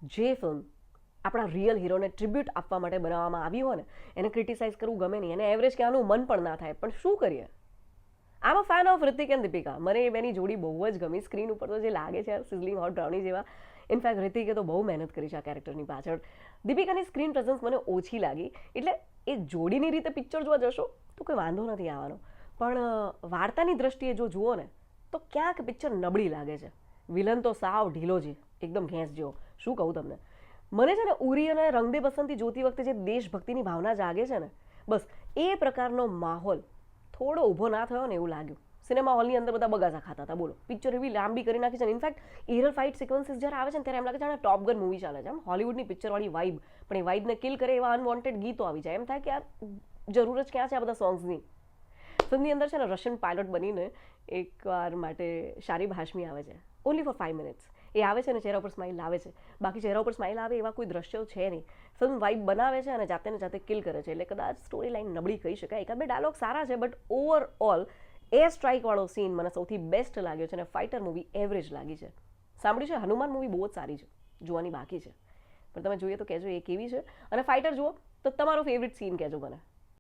જે ફિલ્મ આપણા real હીરોને tribute આપવા માટે બનાવવામાં આવી હોય ને એને ક્રિટિસાઇઝ કરવું ગમે નહીં, એને એવરેજ કહેવાનું મન પણ ના થાય, પણ શું કરીએ. I am a fan of Hrithik and Deepika. મને એ બેની જોડી બહુ જ ગમી. સ્ક્રીન ઉપર તો જે લાગે છે સિઝલિંગ હોટ બ્રાઉની જેવા. ઇનફેક્ટ રિતિકે તો બહુ મહેનત કરી છે આ કેરેક્ટરની પાછળ. દીપિકાની સ્ક્રીન પ્રેઝન્સ મને ઓછી લાગી. એટલે એ જોડીની રીતે પિક્ચર જોવા જશો તો કોઈ વાંધો નથી આવવાનો, પણ વાર્તાની દ્રષ્ટિએ જો જુઓ ને તો ક્યાંક પિક્ચર નબળી લાગે છે. વિલન તો સાવ ઢીલો છે, એકદમ ઘેંસ જેવો. શું કહું તમને. મને છે ને ઉરી અને રંગ દે બસંતી જોતી વખતે જે દેશભક્તિની ભાવના જાગે છે ને, બસ એ પ્રકારનો માહોલ થોડો ઊભો ના થયો ને એવું લાગ્યું. સિનેમા હોલની અંદર બધા બગાસા ખાતા હતા. બોલો, પિક્ચર એવી લાંબી કરી નાખી છે ને. ઇનફેક્ટ એરલ ફાઇટ સિક્વન્સીસ જ્યારે આવે છે ને ત્યારે એમ લાગે છે ટોપ ગન મૂવી ચાલે છે, એમ હોલિવૂડની પિક્ચરવાળી વાઇબ. પણ એ વાઇબને કિલ કરે એવા અનવોન્ટેડ ગીતો આવી જાય. એમ થાય કે યાર જરૂર જ ક્યાં છે આ બધા સોંગ્સની. ફિલ્મની અંદર છે ને રશિયન પાયલોટ બનીને એકવાર માટે શારીબ હાશમી આવે છે, ઓનલી ફોર 5 મિનિટ્સ. એ આવે છે ને ચહેરા ઉપર સ્માઇલ આવે છે. બાકી ચહેરા ઉપર સ્માઇલ આવે એવા કોઈ દ્રશ્યો છે નહીં. ફિલ્મ વાઇબ બનાવે છે અને જાતે ને જાતે કિલ કરે છે. એટલે કદાચ સ્ટોરી લાઇન નબળી કહી શકાય. એકાદ બે ડાયલોગ સારા છે, બટ ઓવરઓલ એર સ્ટ્રાઇકવાળો સીન મને સૌથી બેસ્ટ લાગ્યો છે અને ફાઇટર મૂવી એવરેજ લાગી છે. સાંભળ્યું છે હનુમાન મૂવી બહુ જ સારી છે, જોવાની બાકી છે, પણ તમે જોઈએ તો કહેજો એ કેવી છે. અને ફાઇટર જુઓ તો તમારો ફેવરિટ સીન કહેજો મને.